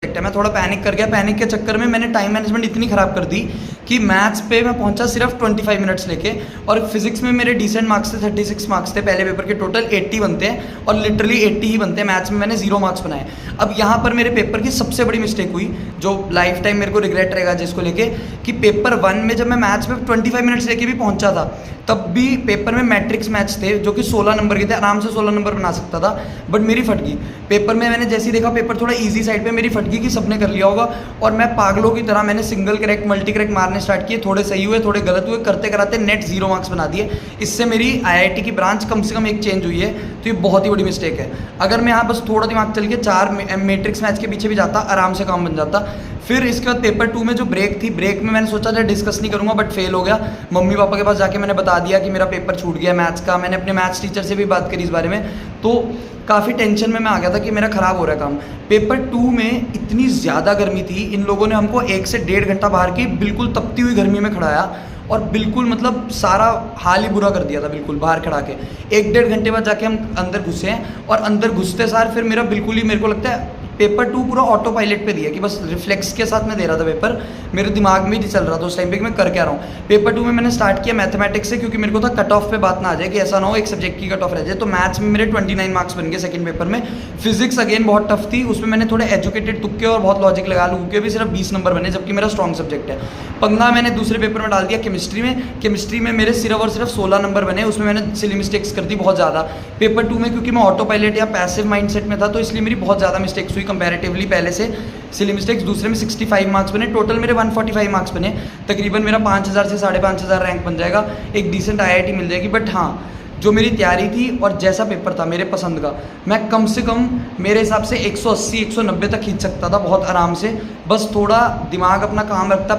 मैं थोड़ा पैनिक कर गया। पैनिक के चक्कर में मैंने टाइम मैनेजमेंट इतनी ख़राब कर दी कि मैथ्स पे मैं पहुंचा सिर्फ 25 मिनट्स लेके, और फिजिक्स में मेरे डिसेंट मार्क्स थे, 36 मार्क्स थे। पहले पेपर के टोटल 80 बनते हैं और लिटरली 80 ही बनते हैं। मैथ्स में मैंने 0 मार्क्स बनाए। अब यहाँ पर मेरे पेपर की सबसे बड़ी मिस्टेक हुई, जो लाइफ टाइम मेरे को रिग्रेट रहेगा जिसको लेके, कि पेपर 1 में जब मैं मैथ्स में 25 मिनट्स लेके भी पहुंचा था, तब भी पेपर में मैट्रिक्स मैथ्स थे जो कि 16 नंबर के थे। आराम से 16 नंबर बना सकता था, बट मेरी फट गई। पेपर में मैंने जैसे ही देखा पेपर थोड़ा ईजी साइड पे, मेरी फट गई कि सबने कर लिया होगा, और मैं पागलों की तरह मैंने सिंगल करेक्ट मल्टी करेक्ट मारने स्टार्ट किए। थोड़े सही हुए, थोड़े गलत हुए, करते कराते नेट 0 मार्क्स बना दिए। इससे मेरी IIT की ब्रांच कम से कम एक चेंज हुई है, तो ये बहुत ही बड़ी मिस्टेक है। अगर मैं यहाँ बस थोड़ा दिमाग चल के 4 मैट्रिक्स मैथ्स के पीछे भी जाता, आराम से काम बन जाता। फिर इसके बाद पेपर 2 में जो ब्रेक थी, ब्रेक में मैंने सोचा था डिस्कस नहीं करूँगा, बट फेल हो गया। मम्मी पापा के पास जाके मैंने बता दिया कि मेरा पेपर छूट गया मैथ्स का। मैंने अपने मैथ्स टीचर से भी बात करी इस बारे में, तो काफ़ी टेंशन में मैं आ गया था कि मेरा ख़राब हो रहा है काम। पेपर 2 में इतनी ज़्यादा गर्मी थी, इन लोगों ने हमको 1 से 1.5 घंटा बाहर की बिल्कुल तपती हुई गर्मी में खड़ाया, और बिल्कुल मतलब सारा हाल ही बुरा कर दिया था बिल्कुल बाहर खड़ा के। 1-1.5 घंटे बाद जाके हम अंदर घुसे हैं, और अंदर घुसते सार फिर मेरा बिल्कुल ही, मेरे को लगता है पेपर 2 पूरा ऑटो पायलट पे दिया कि बस रिफ्लेक्स के साथ मैं दे रहा था पेपर। मेरे दिमाग में ही चल रहा था उस टाइम पे कि मैं कर क्या रहा हूँ। पेपर 2 में मैंने स्टार्ट किया मैथमेटिक्स से, क्योंकि मेरे को था कट ऑफ पे बात ना आ जाए, कि ऐसा ना हो एक सब्जेक्ट की कट ऑफ रह जाए। तो मैथ्स में मेरे 29 मार्क्स बन गए सेकंड पेपर में। फिजिक्स अगेन बहुत टफ थी, उसमें मैंने थोड़े एजुकेटेड तुक्के और बहुत लॉजिक लगा लूँ के भी सिर्फ 20 नंबर बने, जबकि मेरा स्ट्रॉन्ग सब्जेक्ट है। पंगा मैंने दूसरे पेपर में डाल दिया केमिस्ट्री में। केमिस्ट्री में मेरे सिर्फ और सिर्फ 16 नंबर बने, उसमें मैंने सिली मिस्टेक्स कर दी बहुत ज़्यादा। पेपर 2 में क्योंकि मैं ऑटो पायलट या पैसिव माइंडसेट में था, तो इसलिए मेरी बहुत ज़्यादा मिस्टेक्स हुई कंपैरेटिवली पहले से। सिली मिस्टेक्स दूसरे में 65 मार्क्स बने, टोटल मेरे 145 मार्क्स बने। तकरीबन मेरा 5000 से 5500 रैंक बन जाएगा, एक डिसेंट IIT मिल जाएगी। बट हाँ, जो मेरी तैयारी थी और जैसा पेपर था मेरे पसंद का, मैं कम से कम मेरे हिसाब से 180-190 तक खींच सकता था बहुत आराम से। बस थोड़ा दिमाग अपना काम रखता।